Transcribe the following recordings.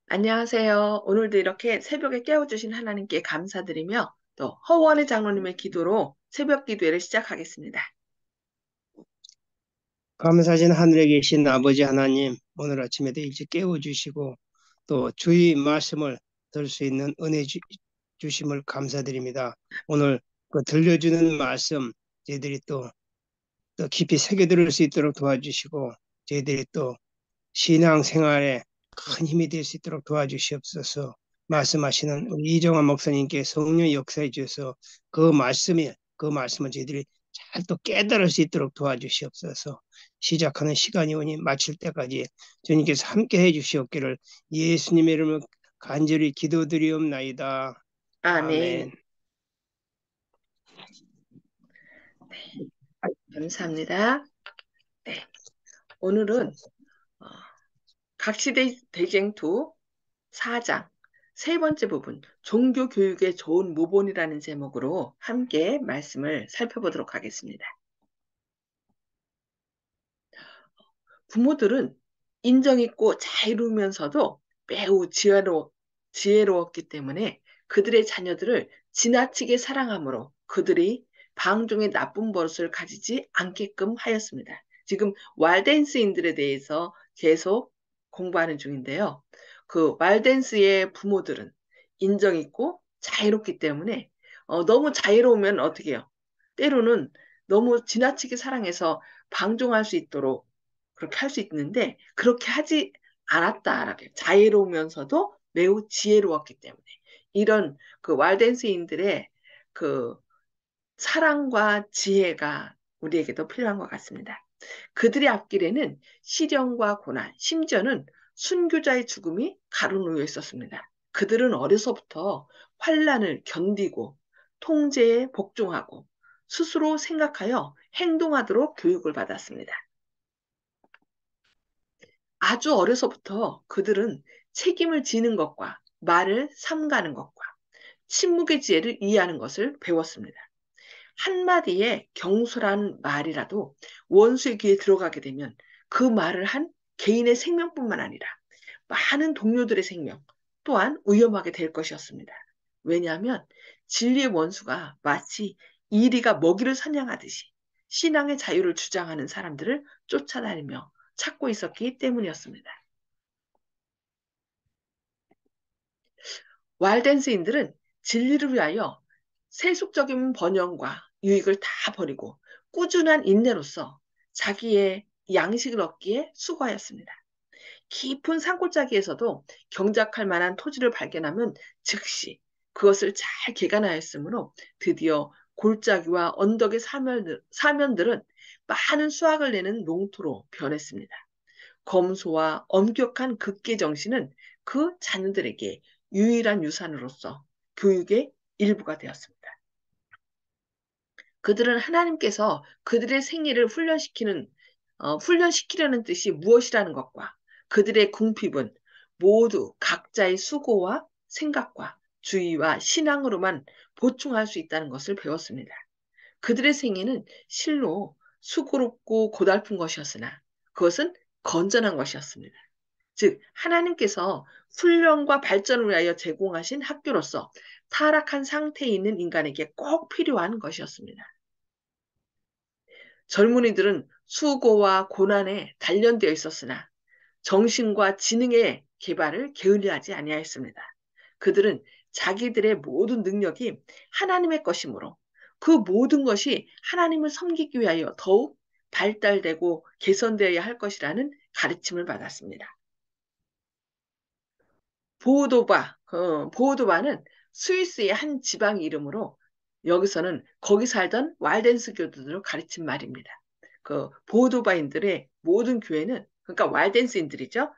안녕하세요. 오늘도 이렇게 새벽에 깨워주신 하나님께 감사드리며 또 허원의 장로님의 기도로 새벽 기도회를 시작하겠습니다. 감사하신 하늘에 계신 아버지 하나님, 오늘 아침에도 일찍 깨워주시고 또 주의 말씀을 들을 수 있는 은혜 주심을 감사드립니다. 오늘 그 들려주는 말씀 저희들이 또 깊이 새겨들을 수 있도록 도와주시고 저희들이 또 신앙생활에 큰 힘이 될 수 있도록 도와주시옵소서. 말씀하시는 우리 이정환 목사님께 성령 역사해 주셔서 그 말씀을 저희들이 잘 또 깨달을 수 있도록 도와주시옵소서. 시작하는 시간이 오니 마칠 때까지 주님께서 함께 해 주시옵기를 예수님의 이름으로 간절히 기도드리옵나이다. 아멘. 아멘. 감사합니다. 네, 오늘은 어, 각시대 대쟁투 4장 세 번째 부분 종교 교육의 좋은 모본이라는 제목으로 함께 말씀을 살펴보도록 하겠습니다. 부모들은 인정 있고 자유로우면서도 매우 지혜로웠기 때문에 그들의 자녀들을 지나치게 사랑하므로 그들이 방종의 나쁜 버릇을 가지지 않게끔 하였습니다. 지금 왈덴스인들에 대해서 계속 공부하는 중인데요. 그 왈덴스의 부모들은 인정 있고 자유롭기 때문에 너무 자유로우면 어떻게 해요? 때로는 너무 지나치게 사랑해서 방종할 수 있도록 그렇게 할 수 있는데 그렇게 하지 않았다라고 해요. 자유로우면서도 매우 지혜로웠기 때문에 이런 그 왈덴스인들의 그 사랑과 지혜가 우리에게도 필요한 것 같습니다. 그들의 앞길에는 시련과 고난, 심지어는 순교자의 죽음이 가로놓여 있었습니다. 그들은 어려서부터 환란을 견디고 통제에 복종하고 스스로 생각하여 행동하도록 교육을 받았습니다. 아주 어려서부터 그들은 책임을 지는 것과 말을 삼가는 것과 침묵의 지혜를 이해하는 것을 배웠습니다. 한마디의 경솔한 말이라도 원수의 귀에 들어가게 되면 그 말을 한 개인의 생명뿐만 아니라 많은 동료들의 생명 또한 위험하게 될 것이었습니다. 왜냐하면 진리의 원수가 마치 이리가 먹이를 사냥하듯이 신앙의 자유를 주장하는 사람들을 쫓아다니며 찾고 있었기 때문이었습니다. 왈덴스인들은 진리를 위하여 세속적인 번영과 유익을 다 버리고 꾸준한 인내로서 자기의 양식을 얻기에 수고하였습니다. 깊은 산골짜기에서도 경작할 만한 토지를 발견하면 즉시 그것을 잘 개간하였으므로 드디어 골짜기와 언덕의 사면들은 많은 수확을 내는 농토로 변했습니다. 검소와 엄격한 극계 정신은 그 자녀들에게 유일한 유산으로서 교육의 일부가 되었습니다. 그들은 하나님께서 그들의 생애를 훈련시키려는 뜻이 무엇이라는 것과 그들의 궁핍은 모두 각자의 수고와 생각과 주의와 신앙으로만 보충할 수 있다는 것을 배웠습니다. 그들의 생애는 실로 수고롭고 고달픈 것이었으나 그것은 건전한 것이었습니다. 즉, 하나님께서 훈련과 발전을 위하여 제공하신 학교로서 타락한 상태에 있는 인간에게 꼭 필요한 것이었습니다. 젊은이들은 수고와 고난에 단련되어 있었으나 정신과 지능의 개발을 게을리하지 아니하였습니다. 그들은 자기들의 모든 능력이 하나님의 것이므로 그 모든 것이 하나님을 섬기기 위하여 더욱 발달되고 개선되어야 할 것이라는 가르침을 받았습니다. 보오도바는 스위스의 한 지방 이름으로 여기서는 거기 살던 왈덴스 교도들을 가르친 말입니다. 그 보오도바인들의 모든 교회는 그러니까 왈덴스인들이죠.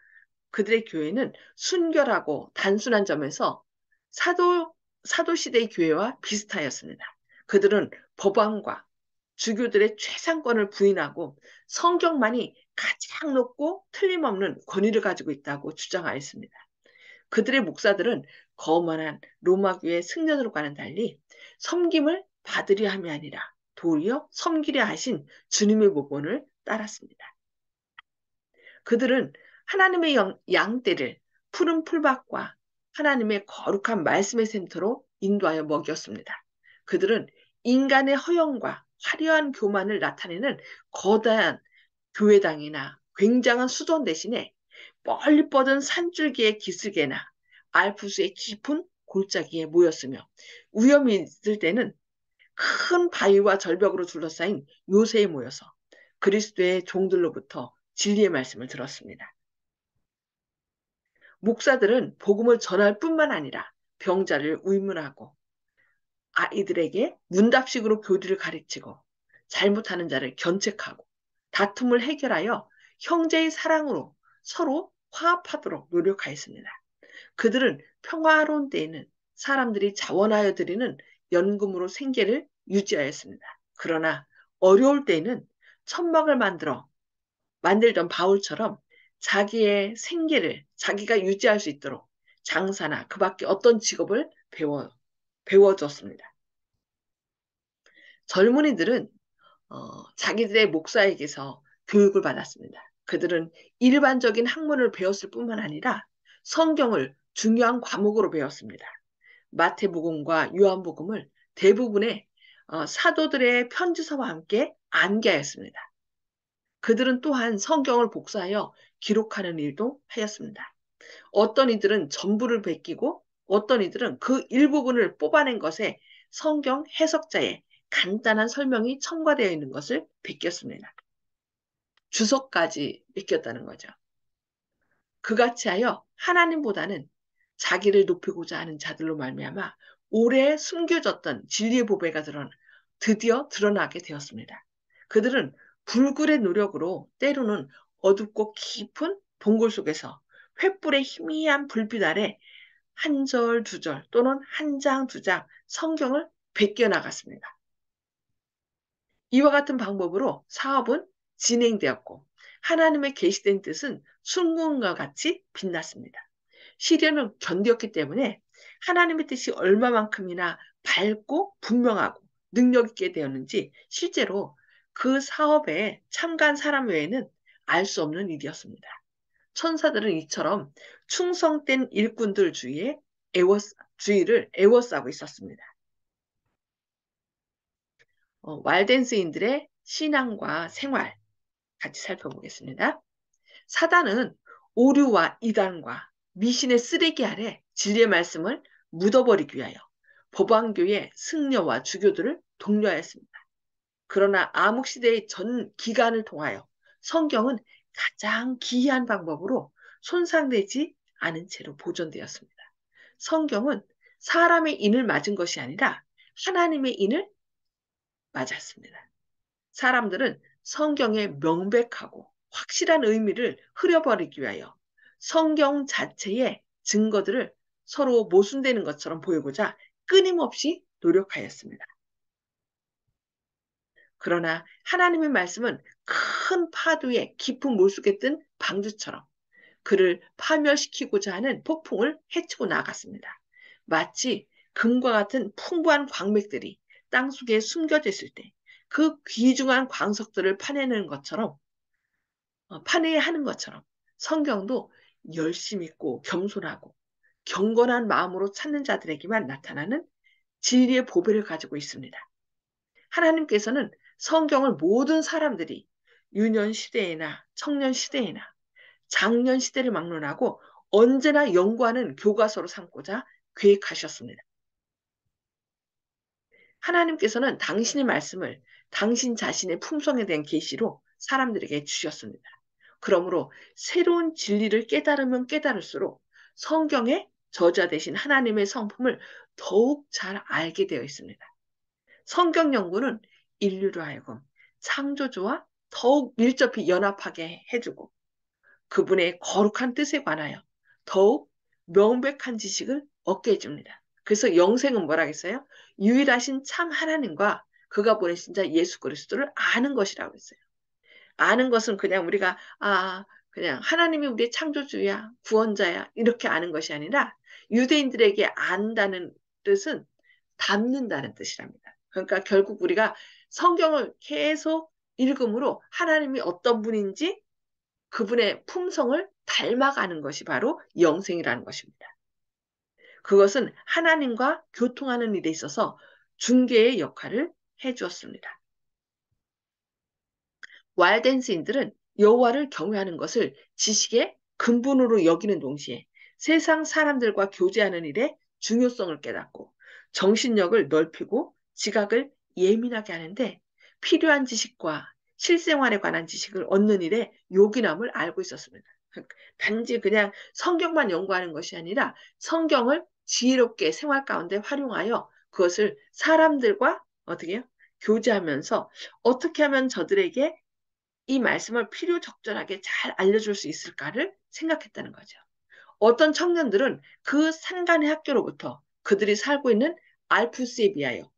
그들의 교회는 순결하고 단순한 점에서 사도 사도 시대의 교회와 비슷하였습니다. 그들은 법안과 주교들의 최상권을 부인하고 성경만이 가장 높고 틀림없는 권위를 가지고 있다고 주장하였습니다. 그들의 목사들은 거만한 로마교의 승려들과는 달리 섬김을 받으려 함이 아니라 도리어 섬기려 하신 주님의 모본을 따랐습니다. 그들은 하나님의 양떼를 푸른 풀밭과 하나님의 거룩한 말씀의 샘터로 인도하여 먹였습니다. 그들은 인간의 허영과 화려한 교만을 나타내는 거대한 교회당이나 굉장한 수돈 대신에 멀리 뻗은 산줄기의 기슭에나 알프스의 깊은 골짜기에 모였으며 위험이 있을 때는 큰 바위와 절벽으로 둘러싸인 요새에 모여서 그리스도의 종들로부터 진리의 말씀을 들었습니다. 목사들은 복음을 전할 뿐만 아니라 병자를 의문하고 아이들에게 문답식으로 교리를 가르치고 잘못하는 자를 견책하고 다툼을 해결하여 형제의 사랑으로 서로 화합하도록 노력하였습니다. 그들은 평화로운 때에는 사람들이 자원하여 드리는 연금으로 생계를 유지하였습니다. 그러나 어려울 때에는 천막을 만들던 바울처럼 자기의 생계를 자기가 유지할 수 있도록 장사나 그 밖에 어떤 직업을 배워줬습니다. 젊은이들은 자기들의 목사에게서 교육을 받았습니다. 그들은 일반적인 학문을 배웠을 뿐만 아니라 성경을 중요한 과목으로 배웠습니다. 마태복음과 요한복음을 대부분의 사도들의 편지서와 함께 암기하였습니다. 그들은 또한 성경을 복사하여 기록하는 일도 하였습니다. 어떤 이들은 전부를 베끼고 어떤 이들은 그 일부분을 뽑아낸 것에 성경 해석자의 간단한 설명이 첨가되어 있는 것을 베꼈습니다. 주석까지 베꼈다는 거죠. 그같이 하여 하나님보다는 자기를 높이고자 하는 자들로 말미암아 오래 숨겨졌던 진리의 보배가 드디어 드러나게 되었습니다. 그들은 불굴의 노력으로 때로는 어둡고 깊은 동굴 속에서 횃불의 희미한 불빛 아래 한 절, 두 절 또는 한 장, 두 장 성경을 베껴 나갔습니다. 이와 같은 방법으로 사업은 진행되었고 하나님의 계시된 뜻은 순금과 같이 빛났습니다. 시련을 견디었기 때문에 하나님의 뜻이 얼마만큼이나 밝고 분명하고 능력 있게 되었는지 실제로 그 사업에 참가한 사람 외에는 알 수 없는 일이었습니다. 천사들은 이처럼 충성된 일꾼들 주위를 애워싸고 있었습니다. 왈덴스인들의 신앙과 생활 같이 살펴보겠습니다. 사단은 오류와 이단과 미신의 쓰레기 아래 진리의 말씀을 묻어버리기 위하여 법왕교의 승려와 주교들을 독려하였습니다. 그러나 암흑시대의 전 기간을 통하여 성경은 가장 기이한 방법으로 손상되지 않은 채로 보존되었습니다. 성경은 사람의 인을 맞은 것이 아니라 하나님의 인을 맞았습니다. 사람들은 성경의 명백하고 확실한 의미를 흐려버리기 위하여 성경 자체의 증거들을 서로 모순되는 것처럼 보이고자 끊임없이 노력하였습니다. 그러나 하나님의 말씀은 큰 파도에 깊은 물속에 뜬 방주처럼 그를 파멸시키고자 하는 폭풍을 헤치고 나갔습니다. 마치 금과 같은 풍부한 광맥들이 땅속에 숨겨져 있을 때 그 귀중한 광석들을 파내야 하는 것처럼 성경도 열심 있고 겸손하고 경건한 마음으로 찾는 자들에게만 나타나는 진리의 보배를 가지고 있습니다. 하나님께서는 성경을 모든 사람들이 유년 시대에나 청년 시대에나 장년 시대를 막론하고 언제나 연구하는 교과서로 삼고자 계획하셨습니다. 하나님께서는 당신의 말씀을 당신 자신의 품성에 대한 계시로 사람들에게 주셨습니다. 그러므로 새로운 진리를 깨달으면 깨달을수록 성경의 저자 되신 하나님의 성품을 더욱 잘 알게 되어 있습니다. 성경 연구는 인류로 하여금 창조주와 더욱 밀접히 연합하게 해주고 그분의 거룩한 뜻에 관하여 더욱 명백한 지식을 얻게 해줍니다. 그래서 영생은 뭐라겠어요? 유일하신 참 하나님과 그가 보내신 자 예수 그리스도를 아는 것이라고 했어요. 아는 것은 그냥 우리가 그냥 하나님이 우리의 창조주야, 구원자야 이렇게 아는 것이 아니라 유대인들에게 안다는 뜻은 담는다는 뜻이랍니다. 그러니까 결국 우리가 성경을 계속 읽음으로 하나님이 어떤 분인지 그분의 품성을 닮아가는 것이 바로 영생이라는 것입니다. 그것은 하나님과 교통하는 일에 있어서 중개의 역할을 해주었습니다. 왈덴스인들은 여호와를 경외하는 것을 지식의 근본으로 여기는 동시에 세상 사람들과 교제하는 일의 중요성을 깨닫고 정신력을 넓히고 지각을 예민하게 하는데 필요한 지식과 실생활에 관한 지식을 얻는 일에 요긴함을 알고 있었습니다. 단지 그냥 성경만 연구하는 것이 아니라 성경을 지혜롭게 생활 가운데 활용하여 그것을 사람들과 어떻게 해요? 교제하면서 어떻게 하면 저들에게 이 말씀을 필요적절하게 잘 알려줄 수 있을까를 생각했다는 거죠. 어떤 청년들은 그 산간의 학교로부터 그들이 살고 있는 알프스에 비하여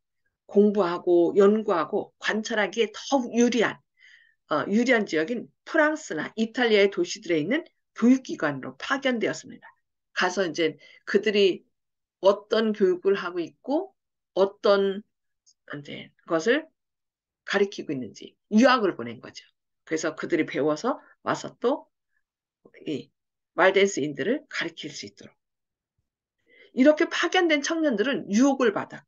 공부하고 연구하고 관찰하기에 더욱 유리한 지역인 프랑스나 이탈리아의 도시들에 있는 교육기관으로 파견되었습니다. 가서 이제 그들이 어떤 교육을 하고 있고 어떤 이제 것을 가리키고 있는지 유학을 보낸 거죠. 그래서 그들이 배워서 와서 또 이 말덴스인들을 가리킬 수 있도록. 이렇게 파견된 청년들은 유혹을 받아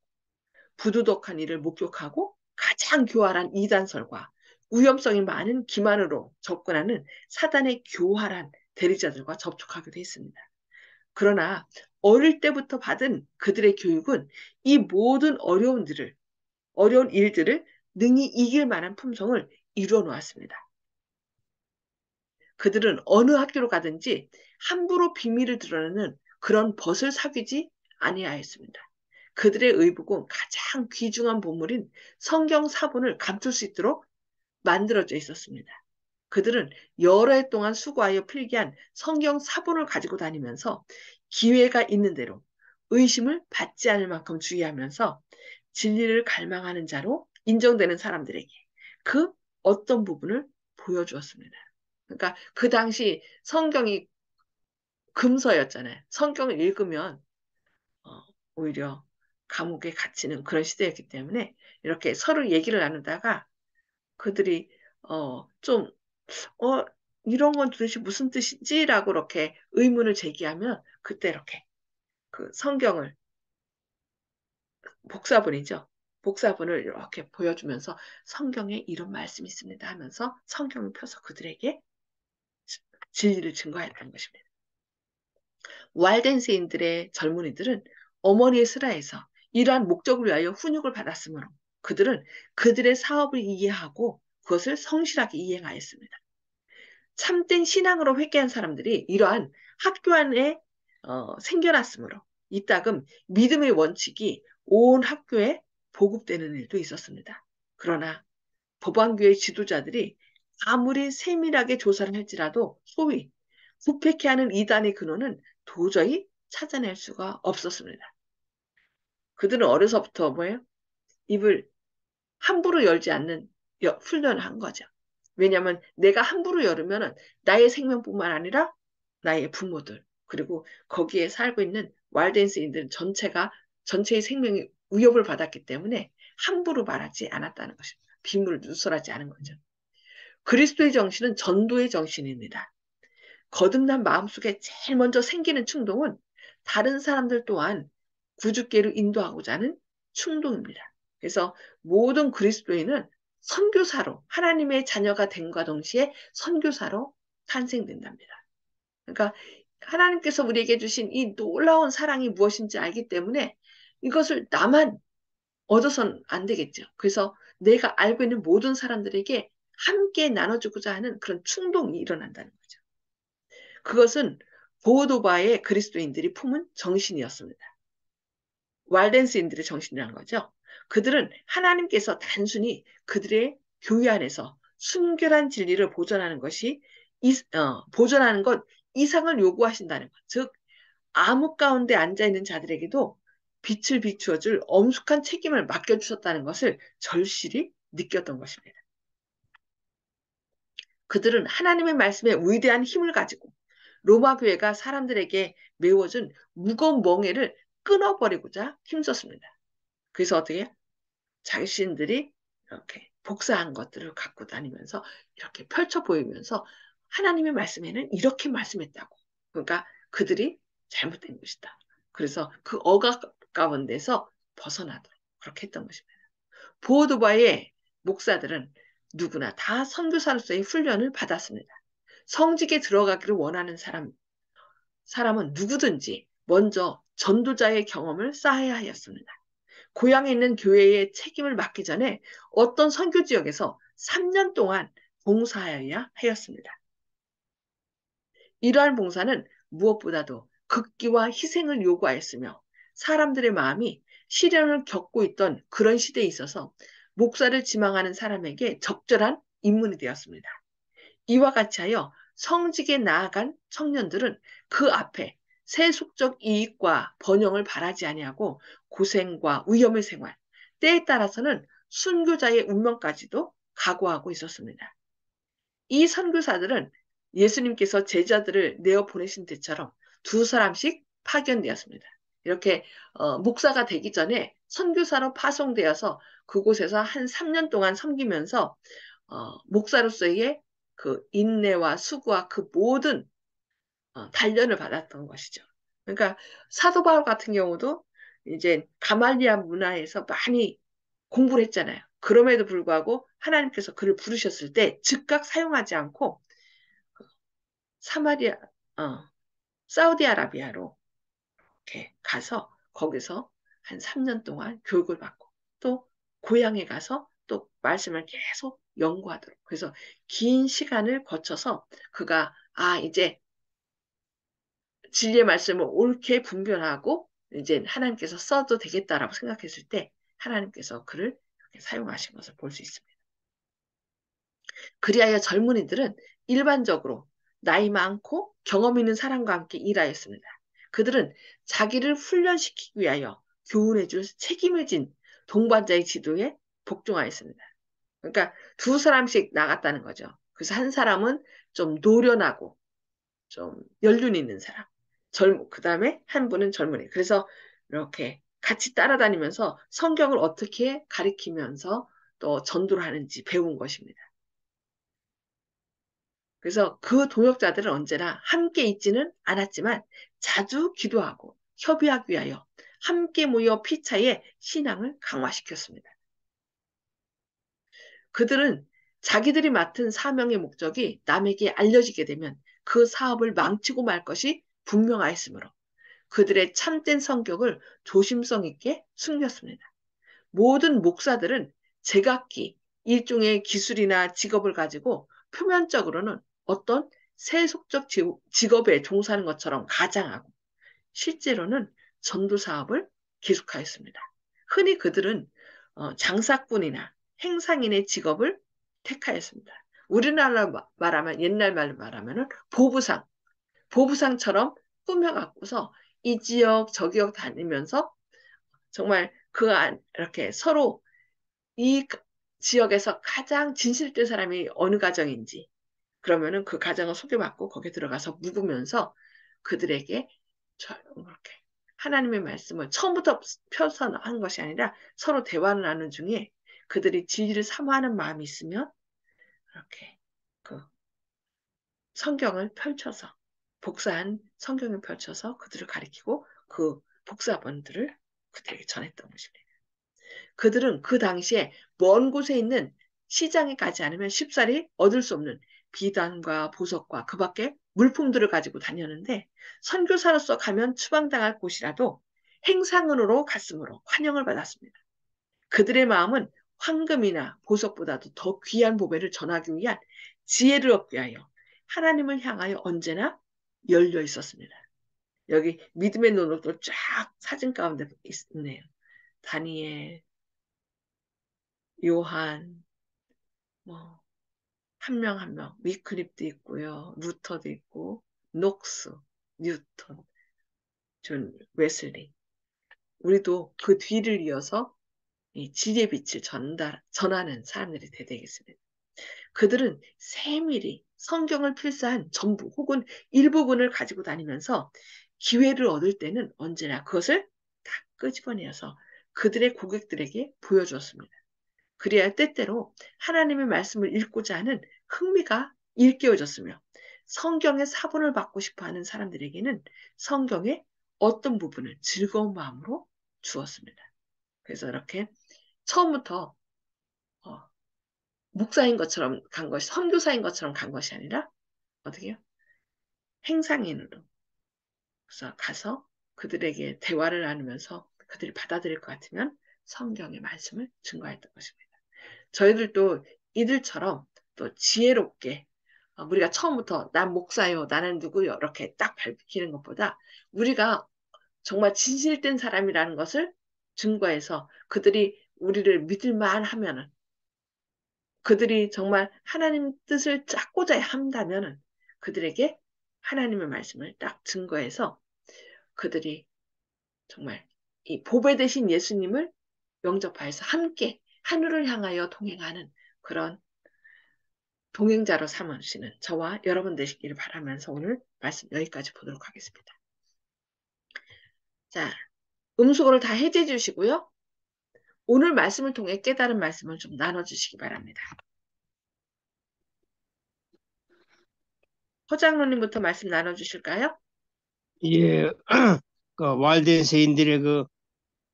부도덕한 일을 목격하고 가장 교활한 이단설과 위험성이 많은 기만으로 접근하는 사단의 교활한 대리자들과 접촉하기도 했습니다. 그러나 어릴 때부터 받은 그들의 교육은 이 모든 어려운 일들을 능히 이길 만한 품성을 이루어 놓았습니다. 그들은 어느 학교로 가든지 함부로 비밀을 드러내는 그런 벗을 사귀지 아니하였습니다. 그들의 의복은 가장 귀중한 보물인 성경 사본을 감출 수 있도록 만들어져 있었습니다. 그들은 여러 해 동안 수고하여 필기한 성경 사본을 가지고 다니면서 기회가 있는 대로 의심을 받지 않을 만큼 주의하면서 진리를 갈망하는 자로 인정되는 사람들에게 그 어떤 부분을 보여주었습니다. 그러니까 그 당시 성경이 금서였잖아요. 성경을 읽으면 오히려 감옥에 갇히는 그런 시대였기 때문에 이렇게 서로 얘기를 나누다가 그들이 좀 어, 이런 건 도대체 무슨 뜻이지라고 이렇게 의문을 제기하면 그때 이렇게 그 성경을 복사본이죠. 복사본을 이렇게 보여주면서 성경에 이런 말씀이 있습니다 하면서 성경을 펴서 그들에게 진리를 증거했다는 것입니다. 왈덴세인들의 젊은이들은 어머니의 슬하에서 이러한 목적을 위하여 훈육을 받았으므로 그들은 그들의 사업을 이해하고 그것을 성실하게 이행하였습니다. 참된 신앙으로 회개한 사람들이 이러한 학교 안에 생겨났으므로 이따금 믿음의 원칙이 온 학교에 보급되는 일도 있었습니다. 그러나 법안교회 지도자들이 아무리 세밀하게 조사를 할지라도 소위 부패케 하는 이단의 근원은 도저히 찾아낼 수가 없었습니다. 그들은 어려서부터 뭐예요? 입을 함부로 열지 않는 훈련을 한 거죠. 왜냐하면 내가 함부로 열으면 나의 생명뿐만 아니라 나의 부모들 그리고 거기에 살고 있는 왈덴스인들 전체의 생명이 위협을 받았기 때문에 함부로 말하지 않았다는 것입니다. 비밀을 누설하지 않은 거죠. 그리스도의 정신은 전도의 정신입니다. 거듭난 마음속에 제일 먼저 생기는 충동은 다른 사람들 또한 구주께로 인도하고자 하는 충동입니다. 그래서 모든 그리스도인은 선교사로 하나님의 자녀가 됨과 동시에 선교사로 탄생된답니다. 그러니까 하나님께서 우리에게 주신 이 놀라운 사랑이 무엇인지 알기 때문에 이것을 나만 얻어서는 안 되겠죠. 그래서 내가 알고 있는 모든 사람들에게 함께 나눠주고자 하는 그런 충동이 일어난다는 거죠. 그것은 보오도바의 그리스도인들이 품은 정신이었습니다. 왈덴스인들의 정신이라는 거죠. 그들은 하나님께서 단순히 그들의 교회 안에서 순결한 진리를 보존하는 것 이상을 요구하신다는 것. 즉, 암흑 가운데 앉아있는 자들에게도 빛을 비추어줄 엄숙한 책임을 맡겨주셨다는 것을 절실히 느꼈던 것입니다. 그들은 하나님의 말씀에 위대한 힘을 가지고 로마 교회가 사람들에게 메워준 무거운 멍에를 끊어버리고자 힘썼습니다. 그래서 어떻게 자신들이 이렇게 복사한 것들을 갖고 다니면서 이렇게 펼쳐 보이면서 하나님의 말씀에는 이렇게 말씀했다고. 그러니까 그들이 잘못된 것이다. 그래서 그 억압 가운데서 벗어나도록 그렇게 했던 것입니다. 보오두바의 목사들은 누구나 다 선교사로서의 훈련을 받았습니다. 성직에 들어가기를 원하는 사람은 누구든지 먼저 전도자의 경험을 쌓아야 하였습니다. 고향에 있는 교회의 책임을 맡기 전에 어떤 선교 지역에서 3년 동안 봉사하여야 하였습니다. 이러한 봉사는 무엇보다도 극기와 희생을 요구하였으며 사람들의 마음이 시련을 겪고 있던 그런 시대에 있어서 목사를 지망하는 사람에게 적절한 입문이 되었습니다. 이와 같이 하여 성직에 나아간 청년들은 그 앞에 세속적 이익과 번영을 바라지 아니하고 고생과 위험의 생활, 때에 따라서는 순교자의 운명까지도 각오하고 있었습니다. 이 선교사들은 예수님께서 제자들을 내어 보내신 때처럼 두 사람씩 파견되었습니다. 이렇게 목사가 되기 전에 선교사로 파송되어서 그곳에서 한 3년 동안 섬기면서 목사로서의 그 인내와 수고와 그 모든 단련을 받았던 것이죠. 그러니까 사도 바울 같은 경우도 이제 가말리아 문화에서 많이 공부를 했잖아요. 그럼에도 불구하고 하나님께서 그를 부르셨을 때 즉각 사용하지 않고 사마리아, 어, 사우디아라비아로 이렇게 가서 거기서 한 3년 동안 교육을 받고 또 고향에 가서 또 말씀을 계속 연구하도록. 그래서 긴 시간을 거쳐서 그가 이제 진리의 말씀을 옳게 분별하고 이제 하나님께서 써도 되겠다라고 생각했을 때 하나님께서 그를 사용하신 것을 볼 수 있습니다. 그리하여 젊은이들은 일반적으로 나이 많고 경험 있는 사람과 함께 일하였습니다. 그들은 자기를 훈련시키기 위하여 교훈해 줄 책임을 진 동반자의 지도에 복종하였습니다. 그러니까 두 사람씩 나갔다는 거죠. 그래서 한 사람은 좀 노련하고 좀 연륜 있는 사람, 그 다음에 한 분은 젊은이. 그래서 이렇게 같이 따라다니면서 성경을 어떻게 가리키면서 또 전도를 하는지 배운 것입니다. 그래서 그 동역자들은 언제나 함께 있지는 않았지만 자주 기도하고 협의하기 위하여 함께 모여 피차에 신앙을 강화시켰습니다. 그들은 자기들이 맡은 사명의 목적이 남에게 알려지게 되면 그 사업을 망치고 말 것이 분명하였으므로 그들의 참된 성격을 조심성 있게 숨겼습니다. 모든 목사들은 제각기 일종의 기술이나 직업을 가지고 표면적으로는 어떤 세속적 직업에 종사하는 것처럼 가장하고 실제로는 전도 사업을 계속하였습니다. 흔히 그들은 장사꾼이나 행상인의 직업을 택하였습니다. 우리나라 말하면 옛날 말로 말하면은 보부상처럼 꾸며갖고서 이 지역 저 지역 다니면서 정말 이렇게 서로 이 지역에서 가장 진실된 사람이 어느 가정인지 그러면은 그 가정을 소개받고 거기에 들어가서 묵으면서 그들에게 이렇게 하나님의 말씀을 처음부터 펴서 한 것이 아니라 서로 대화를 나누는 중에 그들이 진리를 사모하는 마음이 있으면 이렇게 그 성경을 펼쳐서 복사한 성경을 펼쳐서 그들을 가리키고 그 복사본들을 그들에게 전했던 것입니다. 그들은 그 당시에 먼 곳에 있는 시장에 가지 않으면 쉽사리 얻을 수 없는 비단과 보석과 그 밖에 물품들을 가지고 다녔는데 선교사로서 가면 추방당할 곳이라도 행상으로 갔으므로 환영을 받았습니다. 그들의 마음은 황금이나 보석보다도 더 귀한 보배를 전하기 위한 지혜를 얻기 위하여 하나님을 향하여 언제나 열려 있었습니다. 여기 믿음의 눈으로 쫙 사진 가운데 있네요. 다니엘, 요한, 뭐, 한 명 한 명, 위클립도 있고요. 루터도 있고, 녹스, 뉴턴, 존 웨슬리. 우리도 그 뒤를 이어서 이 지혜의 빛을 전하는 사람들이 되겠습니다. 그들은 세밀히 성경을 필사한 전부 혹은 일부분을 가지고 다니면서 기회를 얻을 때는 언제나 그것을 다 끄집어내어서 그들의 고객들에게 보여주었습니다. 그래야 때때로 하나님의 말씀을 읽고자 하는 흥미가 일깨워졌으며 성경의 사본을 받고 싶어 하는 사람들에게는 성경의 어떤 부분을 즐거운 마음으로 주었습니다. 그래서 이렇게 처음부터 어, 목사인 것처럼 간 것이, 선교사인 것처럼 간 것이 아니라 어떻게요? 행상인으로. 그래서 가서 그들에게 대화를 나누면서 그들이 받아들일 것 같으면 성경의 말씀을 증거했던 것입니다. 저희들도 이들처럼 또 지혜롭게 우리가 처음부터 난 목사요, 나는 누구요 이렇게 딱 밝히는 것보다 우리가 정말 진실된 사람이라는 것을 증거해서 그들이 우리를 믿을만 하면은 그들이 정말 하나님 뜻을 찾고자 한다면은 그들에게 하나님의 말씀을 딱 증거해서 그들이 정말 이 보배 되신 예수님을 영접하여서 함께 하늘을 향하여 동행하는 그런 동행자로 삼으시는 저와 여러분 되시기를 바라면서 오늘 말씀 여기까지 보도록 하겠습니다. 자, 음수거를 다 해제해 주시고요. 오늘 말씀을 통해 깨달은 말씀을 좀 나눠주시기 바랍니다. 허장로님부터 말씀 나눠주실까요? 예, 그 walden세인들의 그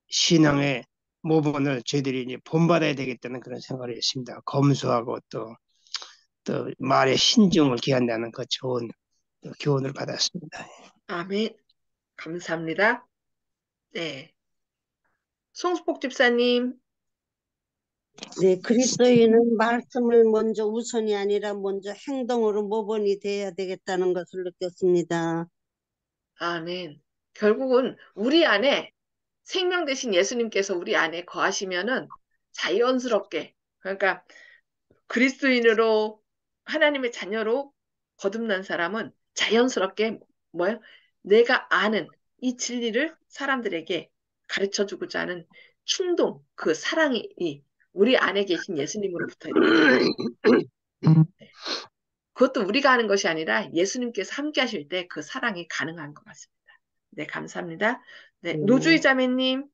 신앙의 모본을 저희들이 이제 본받아야 되겠다는 그런 생각을 했습니다. 검소하고 또 말의 신중을 기한다는 그 좋은 교훈을 받았습니다. 아멘. 감사합니다. 네. 송수복 집사님. 네, 그리스도인은 말씀을 먼저 우선이 아니라 먼저 행동으로 모범이 돼야 되겠다는 것을 느꼈습니다. 아멘. 결국은 우리 안에 생명 되신 예수님께서 우리 안에 거하시면은 자연스럽게, 그러니까 그리스도인으로 하나님의 자녀로 거듭난 사람은 자연스럽게 뭐요? 내가 아는 이 진리를 사람들에게 가르쳐 주고자 하는 충동, 그 사랑이 우리 안에 계신 예수님으로부터 이렇게 나와요. 네. 그것도 우리가 하는 것이 아니라 예수님께서 함께 하실 때 그 사랑이 가능한 것 같습니다. 네, 감사합니다. 네, 노주희 자매님.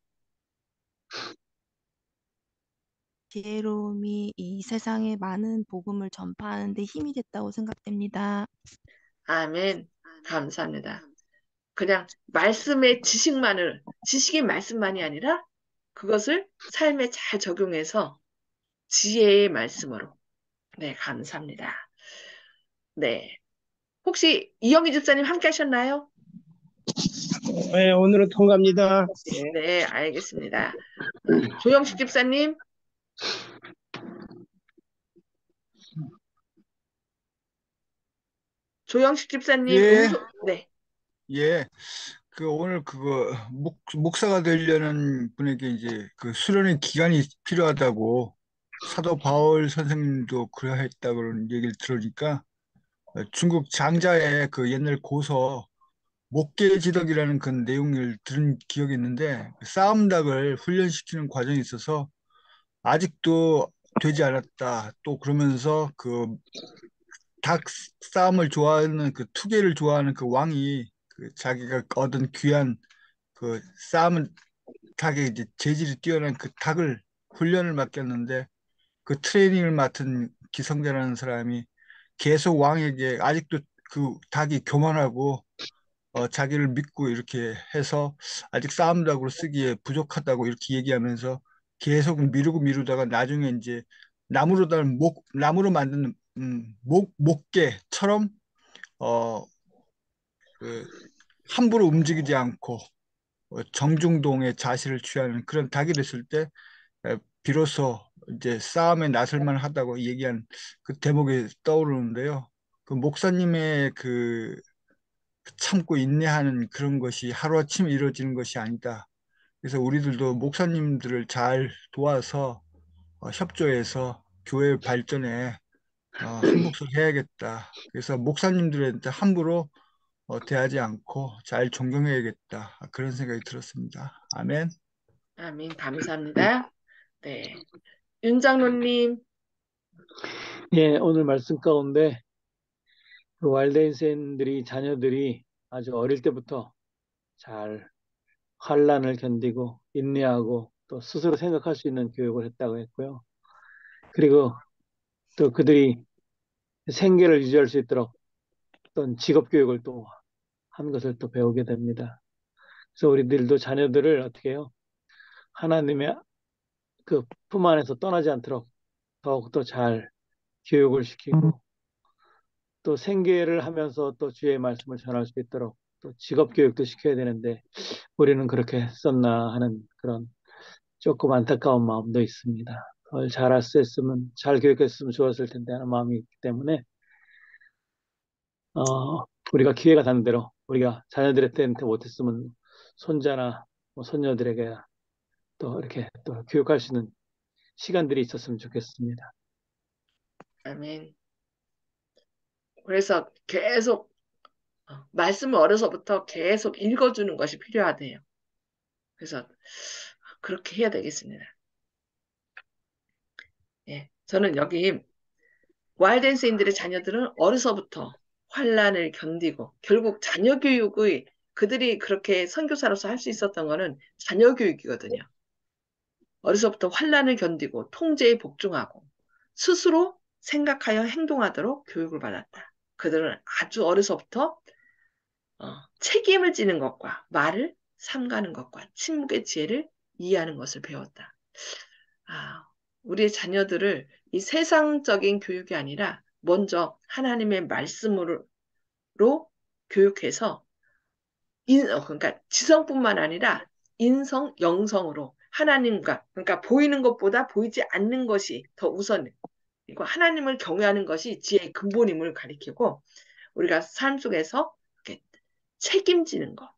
지혜로움이 이 세상에 많은 복음을 전파하는 데 힘이 됐다고 생각됩니다. 아멘. 감사합니다. 그냥 말씀의 지식의 말씀만이 아니라 그것을 삶에 잘 적용해서 지혜의 말씀으로. 네, 감사합니다. 네. 혹시 이영희 집사님 함께 하셨나요? 네, 오늘은 통과입니다. 예. 네, 알겠습니다. 조영식 집사님. 조영식 집사님, 예, 네. 예. 그 오늘 그거 목사가 되려는 분에게 이제 그 수련의 기간이 필요하다고 사도 바울 선생님도 그러했다고 그런 얘기를 들으니까 중국 장자의 그 옛날 고서 목계지덕이라는 그 내용을 들은 기억이 있는데 그 싸움닭을 훈련시키는 과정이 있어서 아직도 되지 않았다. 또 그러면서 그 닭 싸움을 좋아하는 그 투개를 좋아하는 그 왕이 그 자기가 얻은 귀한 그 싸움은 닭의 이제 재질이 뛰어난 그 닭을 훈련을 맡겼는데 그 트레이닝을 맡은 기성제라는 사람이 계속 왕에게 아직도 그 닭이 교만하고 자기를 믿고 이렇게 해서 아직 싸움닭으로 쓰기에 부족하다고 이렇게 얘기하면서 계속 미루다가 나중에 이제 나무로 만든 목게처럼 어, 그 함부로 움직이지 않고 정중동의 자세를 취하는 그런 닭이 됐을 때 비로소 이제 싸움에 나설 만하다고 얘기한 그 대목이 떠오르는데요. 그 목사님의 그 참고 인내하는 그런 것이 하루아침에 이루어지는 것이 아니다. 그래서 우리들도 목사님들을 잘 도와서 협조해서 교회 발전에 한 몫을 해야겠다. 그래서 목사님들한테 함부로 대하지 않고 잘 존경해야겠다. 그런 생각이 들었습니다. 아멘. 아멘. 감사합니다. 네. 윤장로님. 예, 오늘 말씀 가운데 그 walden생들이 자녀들이 아주 어릴 때부터 잘 환란을 견디고 인내하고 또 스스로 생각할 수 있는 교육을 했다고 했고요. 그리고 또 그들이 생계를 유지할 수 있도록 어떤 직업 교육을 또 한 것을 또 배우게 됩니다. 그래서 우리들도 자녀들을 어떻게 해요? 하나님의 그 품 안에서 떠나지 않도록 더욱더 잘 교육을 시키고 또 생계를 하면서 또 주의 말씀을 전할 수 있도록 또 직업 교육도 시켜야 되는데 우리는 그렇게 했었나 하는 그런 조금 안타까운 마음도 있습니다. 그걸 잘 교육했으면 좋았을 텐데 하는 마음이 있기 때문에 우리가 기회가 닿는 대로 우리가 자녀들한테 못했으면 손자나 뭐 손녀들에게 또 이렇게 또 교육할 수 있는 시간들이 있었으면 좋겠습니다. 아멘. 그래서 계속 말씀을 어려서부터 계속 읽어주는 것이 필요하대요. 그래서 그렇게 해야 되겠습니다. 예, 저는 여기 와일den스인들의 자녀들은 어려서부터 환란을 견디고 결국 자녀 교육의 그들이 그렇게 선교사로서 할 수 있었던 거는 자녀 교육이거든요. 어려서부터 환란을 견디고 통제에 복종하고 스스로 생각하여 행동하도록 교육을 받았다. 그들은 아주 어려서부터 책임을 지는 것과 말을 삼가는 것과 침묵의 지혜를 이해하는 것을 배웠다. 우리의 자녀들을 이 세상적인 교육이 아니라 먼저 하나님의 말씀으로 교육해서 그러니까 지성뿐만 아니라 인성, 영성으로 하나님과 그러니까 보이는 것보다 보이지 않는 것이 더 우선 그리고 하나님을 경외하는 것이 지혜의 근본임을 가리키고 우리가 삶 속에서 이렇게 책임지는 것,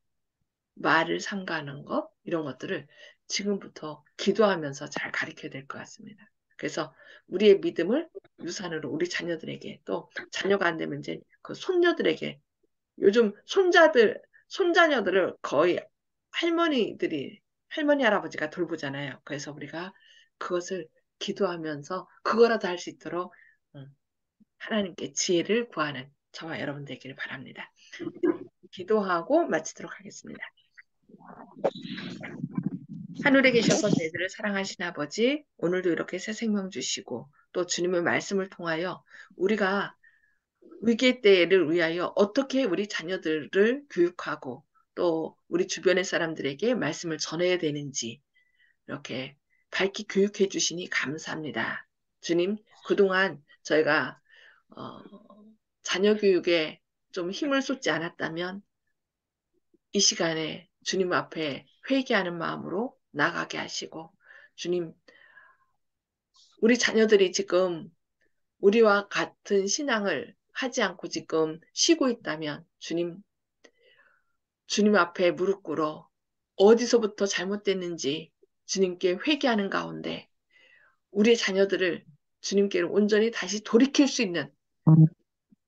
말을 삼가하는 것 이런 것들을 지금부터 기도하면서 잘 가르쳐야 될 것 같습니다. 그래서 우리의 믿음을 유산으로 우리 자녀들에게 또 자녀가 안 되면 이제 그 손녀들에게 요즘 손자녀들을 거의 할머니, 할아버지가 돌보잖아요. 그래서 우리가 그것을 기도하면서 그거라도 할 수 있도록 하나님께 지혜를 구하는 저와 여러분 되기를 바랍니다. 기도하고 마치도록 하겠습니다. 하늘에 계셔서 저희들을 사랑하신 아버지, 오늘도 이렇게 새 생명 주시고 또 주님의 말씀을 통하여 우리가 위기의 때를 위하여 어떻게 우리 자녀들을 교육하고 또 우리 주변의 사람들에게 말씀을 전해야 되는지 이렇게 밝히 교육해 주시니 감사합니다. 주님, 그동안 저희가 자녀 교육에 좀 힘을 쏟지 않았다면 이 시간에 주님 앞에 회개하는 마음으로 나가게 하시고 주님, 우리 자녀들이 지금 우리와 같은 신앙을 하지 않고 지금 쉬고 있다면 주님 앞에 무릎 꿇어 어디서부터 잘못됐는지 주님께 회개하는 가운데 우리의 자녀들을 주님께로 온전히 다시 돌이킬 수 있는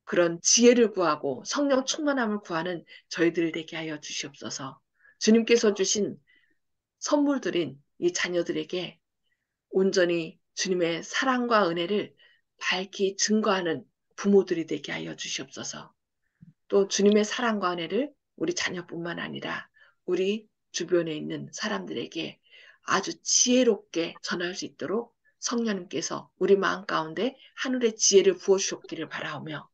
그런 지혜를 구하고 성령 충만함을 구하는 저희들 되게 하여 주시옵소서. 주님께서 주신 선물들인 이 자녀들에게 온전히 주님의 사랑과 은혜를 밝히 증거하는 부모들이 되게 하여 주시옵소서. 또 주님의 사랑과 은혜를 우리 자녀뿐만 아니라 우리 주변에 있는 사람들에게 아주 지혜롭게 전할 수 있도록 성령님께서 우리 마음 가운데 하늘의 지혜를 부어주셨기를 바라오며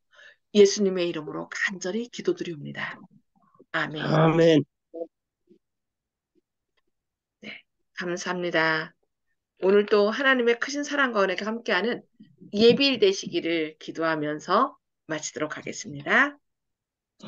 예수님의 이름으로 간절히 기도드리옵니다. 아멘. 아멘. 네, 감사합니다. 오늘 또 하나님의 크신 사랑과 은혜가 함께하는 예비일 되시기를 기도하면서 마치도록 하겠습니다.